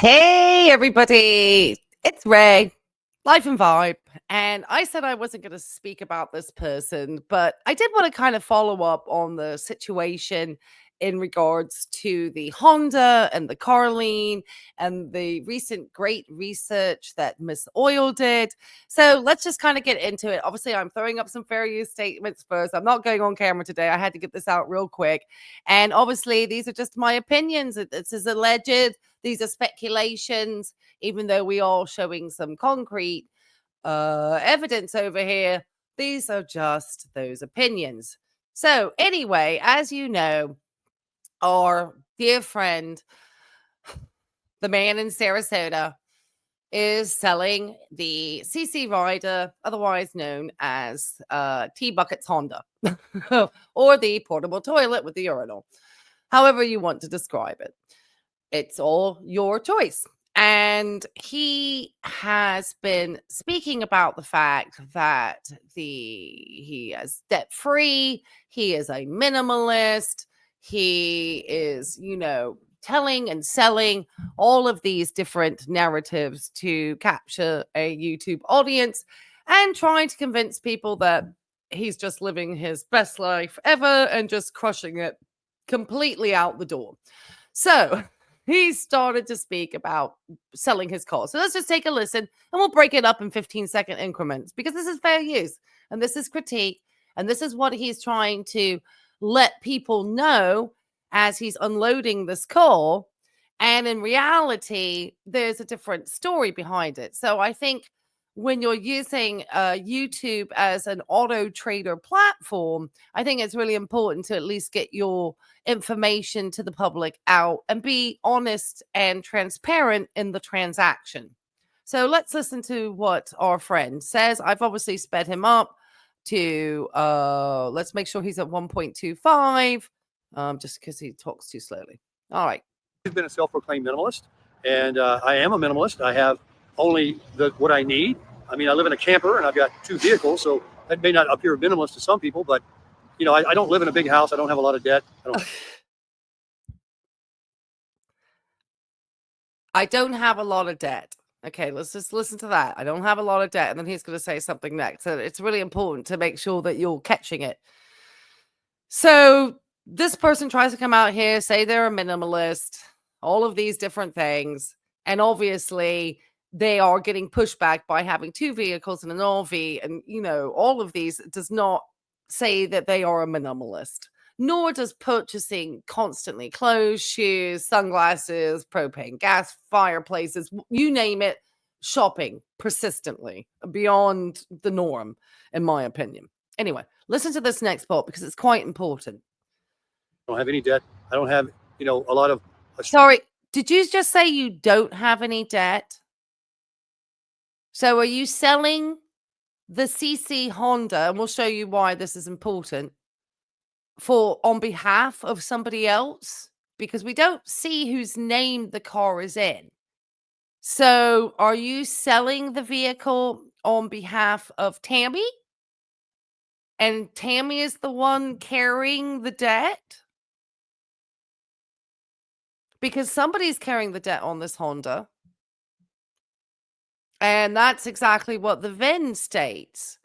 Hey, everybody. It's Ray, Life and Vibe. And I said I wasn't going to speak about this person, but I did want to kind of follow up on the situation in regards to the Honda and the LIEN and the recent great research that Miss Oil did. So let's just kind of get into it. Obviously, I'm throwing up some fair use statements first. I'm not going on camera today. I had to get this out real quick. And obviously, these are just my opinions. This is alleged. These are speculations, even though we are showing some concrete evidence over here. These are just those opinions. So anyway, as you know, our dear friend, the man in Sarasota, is selling the CC Rider, otherwise known as T-Buckets Honda, or the portable toilet with the urinal, however you want to describe it. It's all your choice. And he has been speaking about the fact that he is debt-free, he is a minimalist, he is, telling and selling all of these different narratives to capture a YouTube audience and trying to convince people that he's just living his best life ever and just crushing it completely out the door. So he started to speak about selling his car. So let's just take a listen and we'll break it up in 15-second increments because this is fair use and this is critique and this is what he's trying to let people know as he's unloading this car. And in reality, there's a different story behind it. So I think when you're using YouTube as an auto trader platform, I think it's really important to at least get your information to the public out and be honest and transparent in the transaction. So let's listen to what our friend says. I've obviously sped him up to, let's make sure he's at 1.25, just because he talks too slowly. All right. I've been a self-proclaimed minimalist, and I am a minimalist. I have only what I need. I mean, I live in a camper and I've got 2 vehicles, so that may not appear minimalist to some people, but I don't live in a big house. I don't have a lot of debt. I don't have a lot of debt. Okay, let's just listen to that. I don't have a lot of debt. And then he's going to say something next. So it's really important to make sure that you're catching it. So this person tries to come out here, say they're a minimalist, all of these different things. And obviously they are getting pushback by having 2 vehicles and an RV. And, all of these does not say that they are a minimalist, nor does purchasing constantly clothes, shoes, sunglasses, propane gas, fireplaces, you name it, shopping persistently beyond the norm, in my opinion. Anyway, listen to this next part because it's quite important. I don't have any debt. I don't have, a lot of... Sorry, did you just say you don't have any debt? So are you selling the CC Honda, and we'll show you why this is important, on behalf of somebody else? Because we don't see whose name the car is in. So are you selling the vehicle on behalf of Tammy? And Tammy is the one carrying the debt? Because somebody's carrying the debt on this Honda. And that's exactly what the VIN states.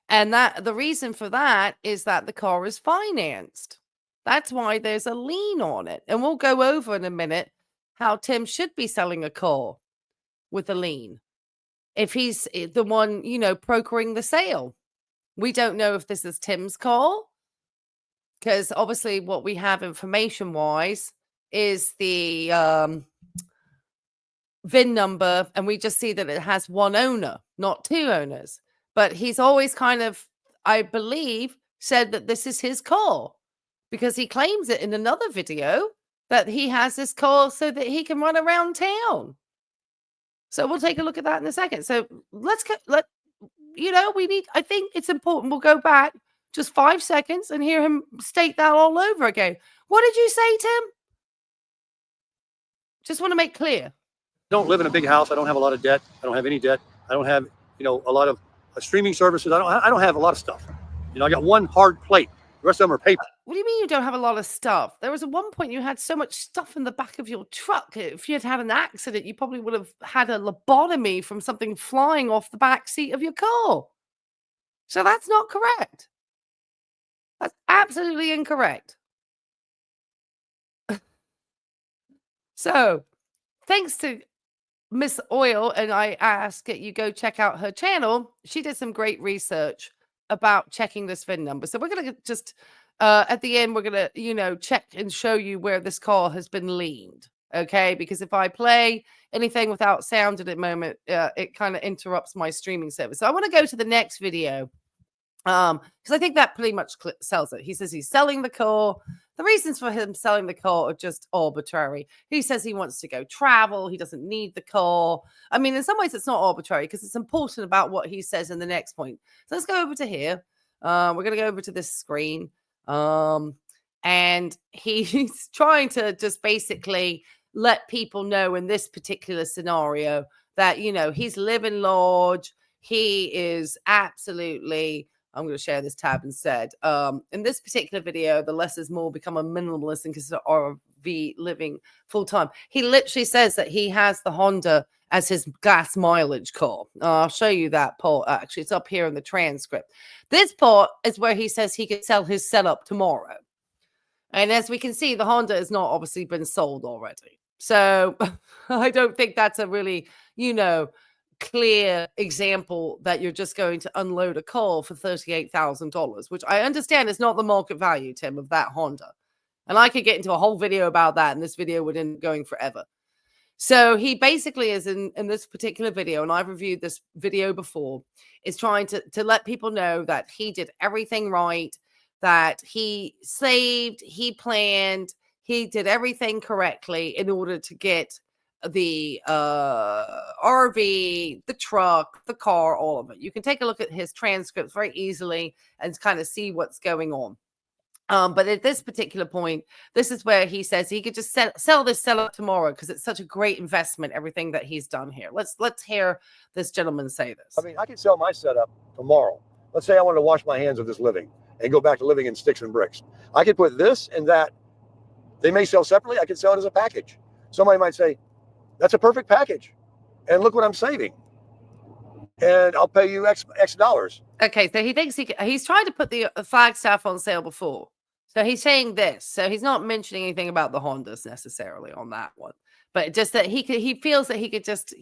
And the reason for that is that the car is financed. That's why there's a lien on it. And we'll go over in a minute how Tim should be selling a car with a lien. If he's the one, brokering the sale. We don't know if this is Tim's car. Because obviously what we have information-wise is the VIN number. And we just see that it has 1 owner, not 2 owners. But he's always kind of, I believe, said that this is his car because he claims it in another video that he has this car so that he can run around town. So we'll take a look at that in a second. So I think it's important. We'll go back just 5 seconds and hear him state that all over again. What did you say, Tim? Just want to make clear. I don't live in a big house. I don't have a lot of debt. I don't have any debt. I don't have, a lot of streaming services. I don't have a lot of stuff. I got 1 hard plate. The rest of them are paper. What do you mean you don't have a lot of stuff? There was at one point you had so much stuff in the back of your truck. If you had had an accident, you probably would have had a lobotomy from something flying off the back seat of your car. So that's not correct. That's absolutely incorrect. So thanks to Miss Oil, and I ask that you go check out her channel. She did some great research about checking this VIN number. So we're going to just, at the end, we're going to, check and show you where this call has been liened. Okay. Because if I play anything without sound at the moment, it kind of interrupts my streaming service. So I want to go to the next video. Because I think that pretty much sells it. He says he's selling the car. The reasons for him selling the car are just arbitrary. He says he wants to go travel. He doesn't need the car. I mean, in some ways, it's not arbitrary because it's important about what he says in the next point. So let's go over to here. We're going to go over to this screen. And he's trying to just basically let people know in this particular scenario that, he's living large. He is absolutely... I'm going to share this tab instead. In this particular video, the less is more, become a minimalist and consider RV living full time. He literally says that he has the Honda as his gas mileage car. I'll show you that part. Actually, it's up here in the transcript. This part is where he says he could sell his setup tomorrow. And as we can see, the Honda has not obviously been sold already. So I don't think that's a really, clear example that you're just going to unload a car for $38,000, which I understand is not the market value, Tim, of that Honda. And I could get into a whole video about that, and this video would end up going forever. So he basically is in this particular video, and I've reviewed this video before, is trying to let people know that he did everything right, that he saved, he planned, he did everything correctly in order to get the RV, the truck, the car, all of it. You can take a look at his transcripts very easily and kind of see what's going on. But at this particular point, this is where he says he could just sell this setup tomorrow because it's such a great investment, everything that he's done here. Let's hear this gentleman say this. I mean, I could sell my setup tomorrow. Let's say I wanted to wash my hands of this living and go back to living in sticks and bricks. I could put this and that. They may sell separately. I could sell it as a package. Somebody might say, that's a perfect package. And look what I'm saving. And I'll pay you X dollars. Okay, so he thinks he's tried to put the Flagstaff on sale before. So he's saying this. So he's not mentioning anything about the Hondas necessarily on that one. But just that he feels that he could just,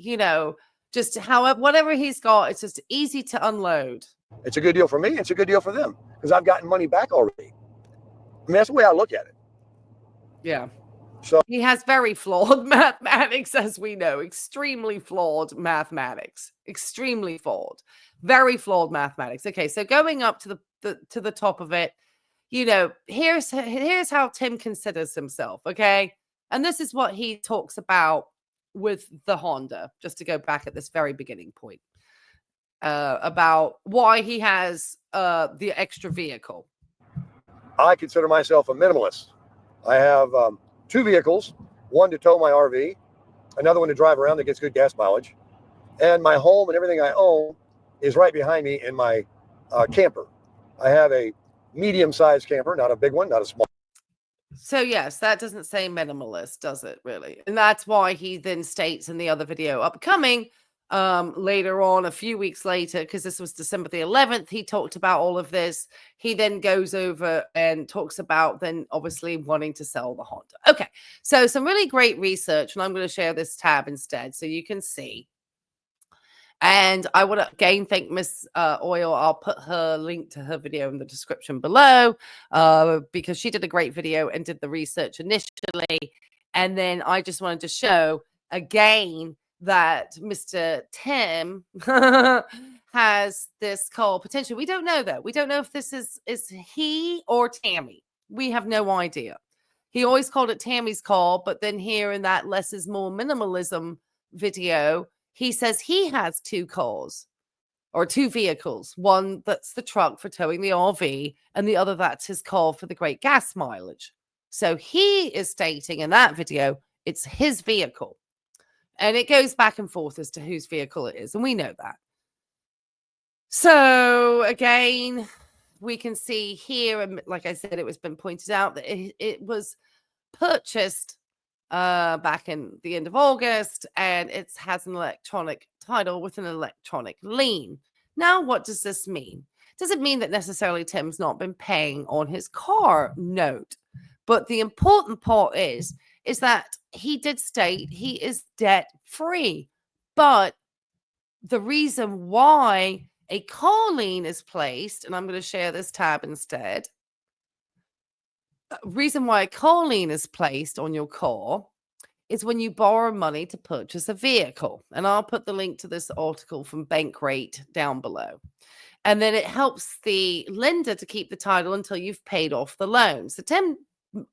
just whatever he's got, it's just easy to unload. It's a good deal for me. It's a good deal for them because I've gotten money back already. I mean, that's the way I look at it. Yeah. So he has very flawed mathematics, as we know, extremely flawed mathematics, extremely flawed, very flawed mathematics. Okay, so going up to the top of it, here's how Tim considers himself. Okay, and this is what he talks about with the Honda. Just to go back at this very beginning point about why he has the extra vehicle. I consider myself a minimalist. I have 2 vehicles, one to tow my RV, another one to drive around that gets good gas mileage. And my home and everything I own is right behind me in my camper. I have a medium-sized camper, not a big one, not a small. So yes, that doesn't say minimalist, does it really? And that's why he then states in the other video upcoming later on, a few weeks later, because this was December the 11th, he talked about all of this. He then goes over and talks about then obviously wanting to sell the Honda. Okay, so some really great research, and I'm going to share this tab instead so you can see. And I want to again thank Miss Oil. I'll put her link to her video in the description below because she did a great video and did the research initially. And then I just wanted to show again that Mr. Tim has this call potential. We don't know though. We don't know if this is he or Tammy. We have no idea. He always called it Tammy's call, but then here in that less is more minimalism video, he says he has 2 calls or 2 vehicles. One that's the truck for towing the RV, and the other that's his call for the great gas mileage. So he is stating in that video it's his vehicle. And it goes back and forth as to whose vehicle it is. And we know that. So again, we can see here, and like I said, it was been pointed out that it was purchased back in the end of August, and it has an electronic title with an electronic lien. Now, what does this mean? Does it mean that necessarily Tim's not been paying on his car note? But the important part is that he did state he is debt free. But the reason why a car lien is placed, and I'm going to share this tab instead. Reason why a car lien is placed on your car is when you borrow money to purchase a vehicle. And I'll put the link to this article from Bankrate down below. And then it helps the lender to keep the title until you've paid off the loan. So Tim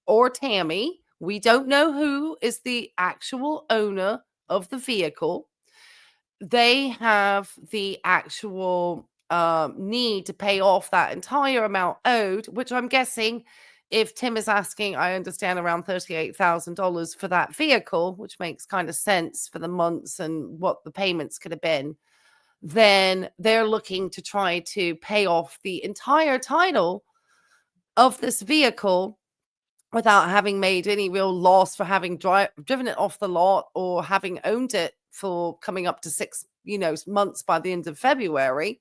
or Tammy, we don't know who is the actual owner of the vehicle. They have the actual need to pay off that entire amount owed, which I'm guessing, if Tim is asking, I understand, around $38,000 for that vehicle, which makes kind of sense for the months and what the payments could have been, then they're looking to try to pay off the entire title of this vehicle without having made any real loss for having driven it off the lot or having owned it for coming up to 6 months by the end of February,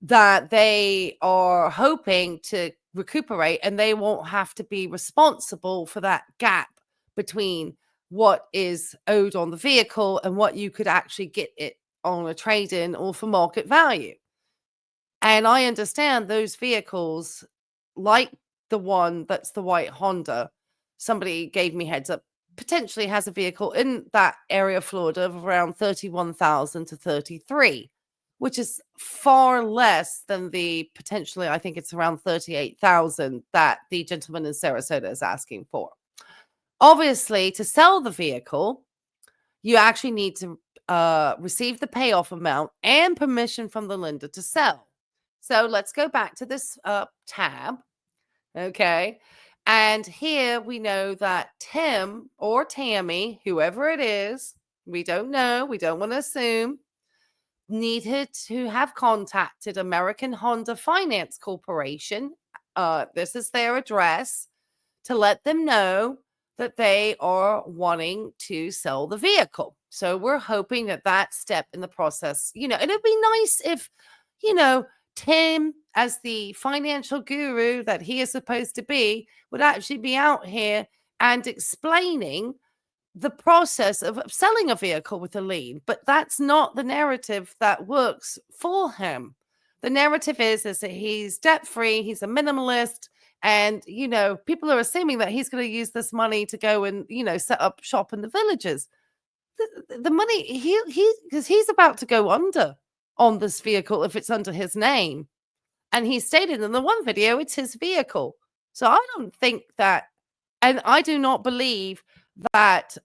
that they are hoping to recuperate, and they won't have to be responsible for that gap between what is owed on the vehicle and what you could actually get it on a trade-in or for market value. And I understand those vehicles, like the one that's the white Honda, somebody gave me heads up, potentially has a vehicle in that area of Florida of around 31,000 to 33, which is far less than the potentially, I think it's around 38,000 that the gentleman in Sarasota is asking for. Obviously, to sell the vehicle, you actually need to receive the payoff amount and permission from the lender to sell. So let's go back to this tab. Okay. And here we know that Tim or Tammy, whoever it is, we don't know, we don't want to assume, needed to have contacted American Honda Finance Corporation. This is their address, to let them know that they are wanting to sell the vehicle. So we're hoping that that step in the process, and it'd be nice if, Tim, as the financial guru that he is supposed to be, would actually be out here and explaining the process of selling a vehicle with a lien. But that's not the narrative that works for him. The narrative is that he's debt-free, he's a minimalist, and, people are assuming that he's going to use this money to go and, set up shop in the villages. The money, because he's about to go under on this vehicle if it's under his name. And he stated in the one video, it's his vehicle. So I don't think that, and I do not believe that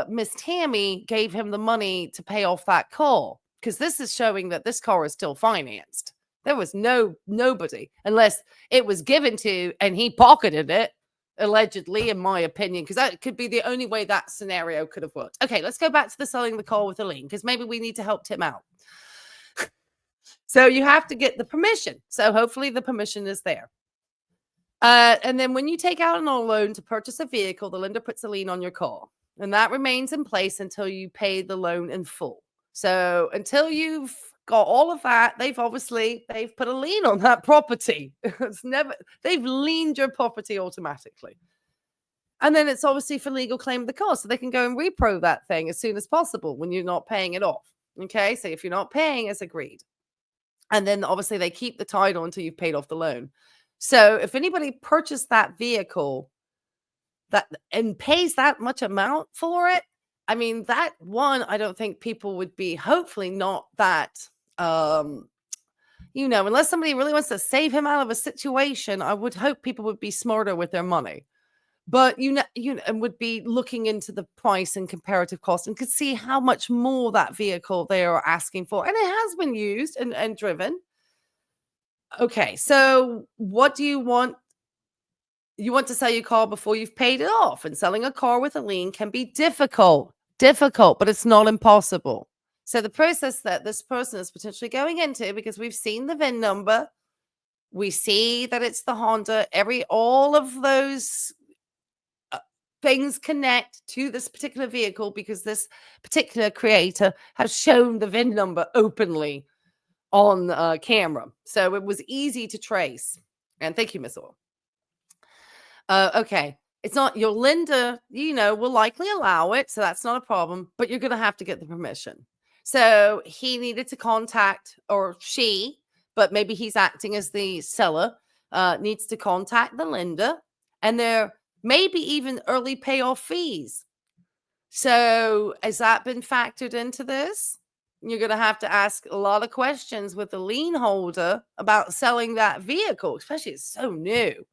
Miss Tammy gave him the money to pay off that car, because this is showing that this car is still financed. There was nobody, unless it was given to and he pocketed it, allegedly, in my opinion, because that could be the only way that scenario could have worked. Okay, let's go back to the selling the car with a lien, because maybe we need to help Tim out. So you have to get the permission. So hopefully the permission is there. And then when you take out an loan to purchase a vehicle, the lender puts a lien on your car, and that remains in place until you pay the loan in full. So until you've got all of that, they've put a lien on that property. They've liened your property automatically. And then it's obviously for legal claim of the car, so they can go and repro that thing as soon as possible when you're not paying it off. Okay, so if you're not paying as agreed. And then obviously they keep the title until you've paid off the loan. So if anybody purchased that vehicle and pays that much amount for it, I mean, that one, I don't think people would be, hopefully not that, unless somebody really wants to save him out of a situation, I would hope people would be smarter with their money. But, and would be looking into the price and comparative cost and could see how much more that vehicle they are asking for. And it has been used and driven. Okay, so what do you want? You want to sell your car before you've paid it off, and selling a car with a lien can be difficult, but it's not impossible. So the process that this person is potentially going into, because we've seen the VIN number, We see that it's the Honda. All of those things connect to this particular vehicle because this particular creator has shown the VIN number openly on camera. So it was easy to trace. And thank you, Miss Orr. Okay. It's not your Linda, will likely allow it. So that's not a problem, but you're going to have to get the permission. So he needed to contact, or she, but maybe he's acting as the seller, needs to contact the Linda, and there may be even early payoff fees. So has that been factored into this? You're going to have to ask a lot of questions with the lien holder about selling that vehicle, especially it's so new,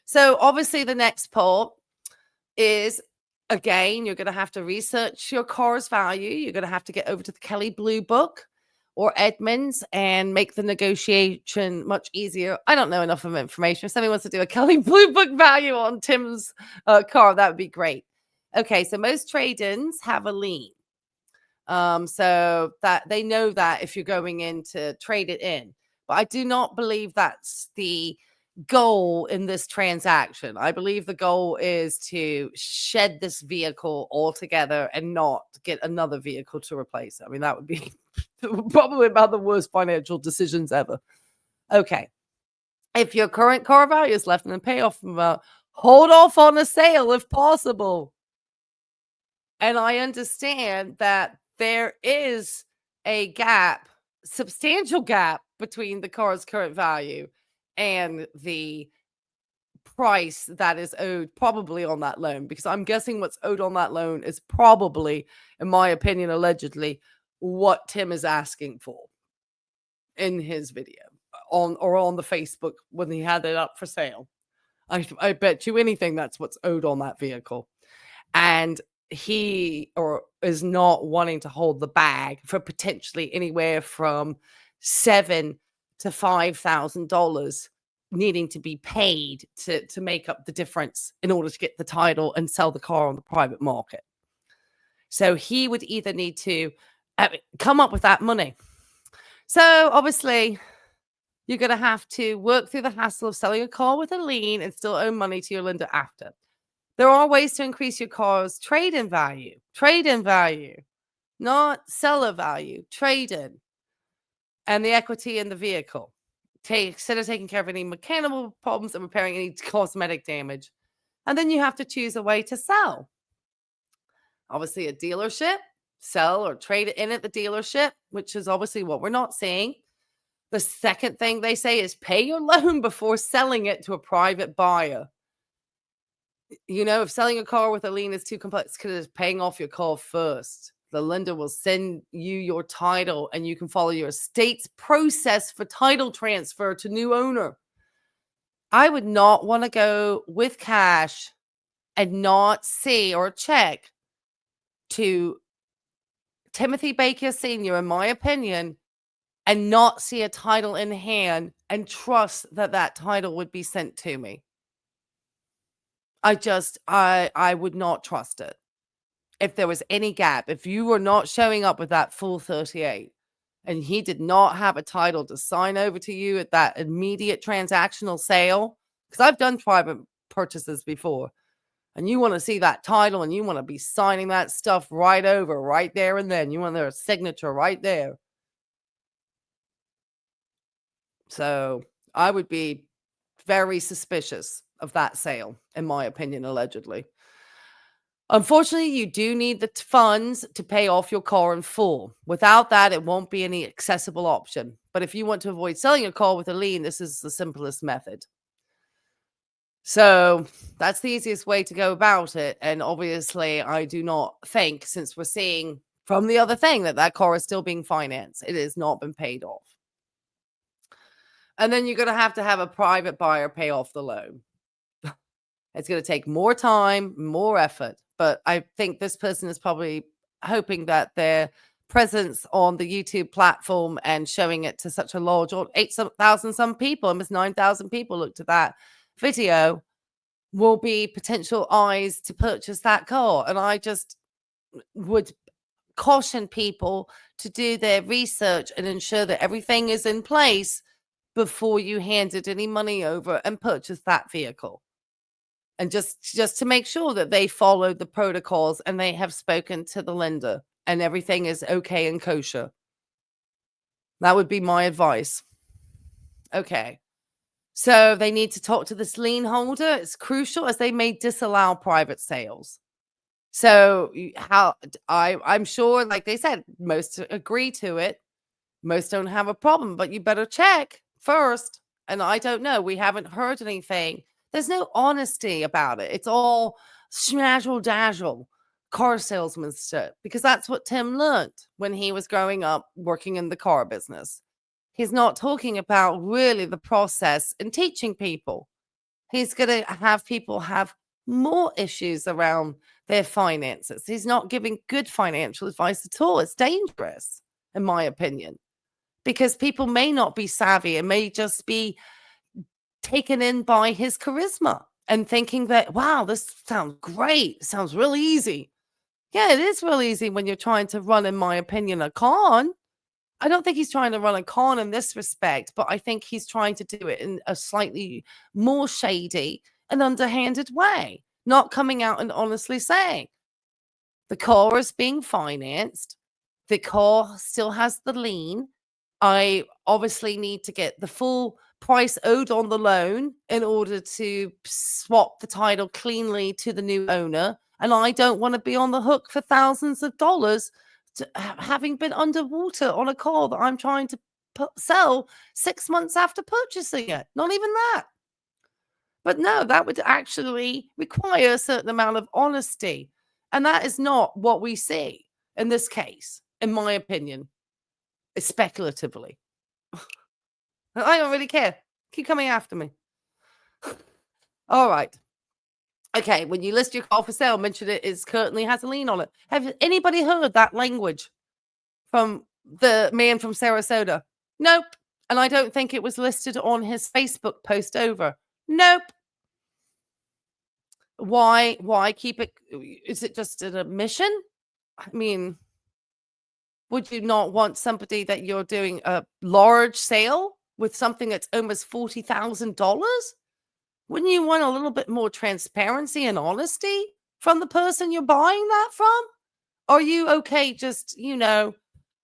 So obviously the next part is, again, you're going to have to research your car's value. You're going to have to get over to the Kelley Blue Book or Edmunds and make the negotiation much easier. I don't know enough of information. If somebody wants to do a Kelley Blue Book value on Tim's car, that would be great. Okay, so most trade-ins have a lien. So that they know that if you're going in to trade it in. But I do not believe that's the goal in this transaction. I believe the goal is to shed this vehicle altogether and not get another vehicle to replace it. I mean, that would be probably about the worst financial decisions ever. Okay. If your current car value is less than the payoff amount, hold off on a sale if possible. And I understand that there is a gap, substantial gap between the car's current value and the price that is owed probably on that loan, because I'm guessing what's owed on that loan is probably, in my opinion, allegedly, what Tim is asking for in his video on the Facebook when he had it up for sale. I bet you anything that's what's owed on that vehicle. And he is not wanting to hold the bag for potentially anywhere from $7,000 to $5,000 needing to be paid to make up the difference in order to get the title and sell the car on the private market. So he would either need to come up with that money. So obviously, you're going to have to work through the hassle of selling a car with a lien and still owe money to your lender after. There are ways to increase your car's trade-in value, not seller value, trade-in, and the equity in the vehicle. Instead of taking care of any mechanical problems and repairing any cosmetic damage. And then you have to choose a way to sell. Obviously, a dealership, sell or trade it in at the dealership, which is obviously what we're not seeing. The second thing they say is pay your loan before selling it to a private buyer. If selling a car with a lien is too complex, because it's paying off your car first. The lender will send you your title and you can follow your estate's process for title transfer to new owner. I would not want to go with cash and not see or check to Timothy Baker Sr., in my opinion, and not see a title in hand and trust that that title would be sent to me. I would not trust it. If there was any gap, if you were not showing up with that full 38 and he did not have a title to sign over to you at that immediate transactional sale, because I've done private purchases before, and you want to see that title and you want to be signing that stuff right there and then. You want their signature right there. So I would be very suspicious of that sale, in my opinion, allegedly. Unfortunately, you do need the funds to pay off your car in full. Without that, it won't be any accessible option. But if you want to avoid selling a car with a lien, this is the simplest method. So that's the easiest way to go about it. And obviously, I do not think, since we're seeing from the other thing that car is still being financed, it has not been paid off. And then you're going to have a private buyer pay off the loan. It's going to take more time, more effort. But I think this person is probably hoping that their presence on the YouTube platform and showing it to such a large, 8,000 some people, almost 9,000 people looked at that video, will be potential eyes to purchase that car. And I just would caution people to do their research and ensure that everything is in place before you handed any money over and purchased that vehicle. And just to make sure that they followed the protocols and they have spoken to the lender and everything is okay and kosher. That would be my advice. Okay. So they need to talk to this lien holder. It's crucial as they may disallow private sales. So I'm sure, like they said, most agree to it. Most don't have a problem, but you better check first. And I don't know. We haven't heard anything. There's no honesty about it. It's all schmazzle dazzle, car salesman stuff, because that's what Tim learned when he was growing up working in the car business. He's not talking about really the process and teaching people. He's going to have people have more issues around their finances. He's not giving good financial advice at all. It's dangerous, in my opinion, because people may not be savvy and may just be taken in by his charisma and thinking that, wow, this sounds great. It sounds really easy. Yeah, it is real easy when you're trying to run, in my opinion, a con. I don't think he's trying to run a con in this respect, but I think he's trying to do it in a slightly more shady and underhanded way, not coming out and honestly saying the car is being financed. The car still has the lien. I obviously need to get the full price owed on the loan in order to swap the title cleanly to the new owner. And I don't want to be on the hook for thousands of dollars having been underwater on a car that I'm trying to sell 6 months after purchasing it. Not even that. But no, that would actually require a certain amount of honesty. And that is not what we see in this case, in my opinion, speculatively. I don't really care. Keep coming after me. All right. Okay, when you list your car for sale, mention it currently has a lien on it. Have anybody heard that language from the man from Sarasota? Nope. And I don't think it was listed on his Facebook post over. Nope. Why keep it? Is it just an admission? I mean, would you not want somebody that you're doing a large sale with something that's almost $40,000? Wouldn't you want a little bit more transparency and honesty from the person you're buying that from? Are you okay just,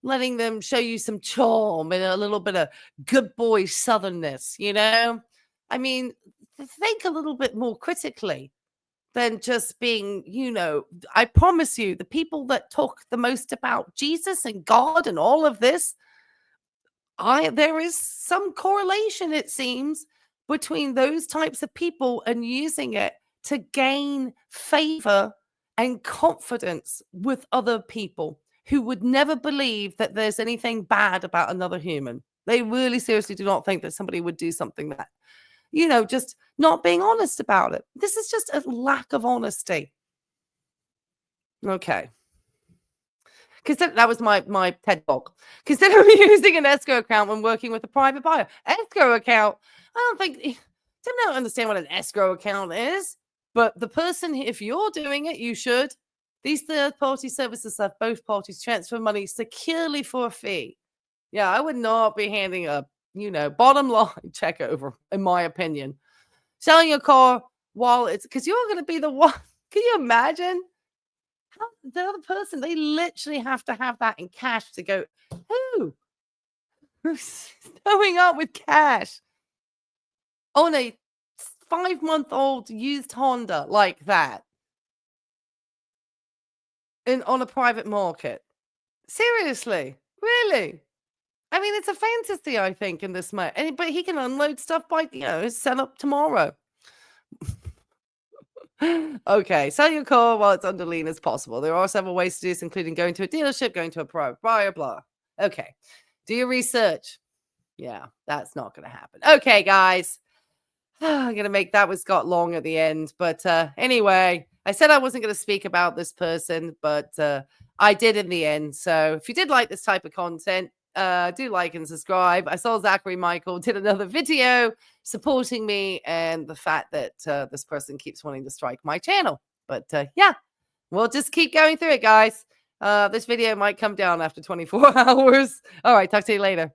letting them show you some charm and a little bit of good boy southernness, I mean, think a little bit more critically than just being, I promise you, the people that talk the most about Jesus and God and all of this, there is some correlation, it seems, between those types of people and using it to gain favor and confidence with other people who would never believe that there's anything bad about another human. They really seriously do not think that somebody would do something that, just not being honest about it. This is just a lack of honesty. Okay. That was my TED Talk. Consider using an escrow account when working with a private buyer. Escrow account? I don't think Tim don't understand what an escrow account is. But the person, if you're doing it, you should. These third-party services have both parties transfer money securely for a fee. Yeah, I would not be handing a, bottom line check over, in my opinion. Selling your car while it's, because you're going to be the one. Can you imagine? How the other person, they literally have to have that in cash to go, who? Who's showing up with cash on a 5-month-old used Honda like that on a private market? Seriously? Really? I mean, it's a fantasy, I think, in this but he can unload stuff by, set up tomorrow. Okay, sell your car while it's under lien as possible. There are several ways to do this, including going to a dealership, going to a private buyer, blah. Okay, do your research. Yeah, that's not going to happen. Okay, guys. I'm going to make that was got long at the end. But anyway, I said I wasn't going to speak about this person, but I did in the end. So if you did like this type of content, do like and subscribe. I saw Zachary Michael did another video supporting me and the fact that this person keeps wanting to strike my channel. But yeah, we'll just keep going through it, guys. This video might come down after 24 hours. All right, talk to you later.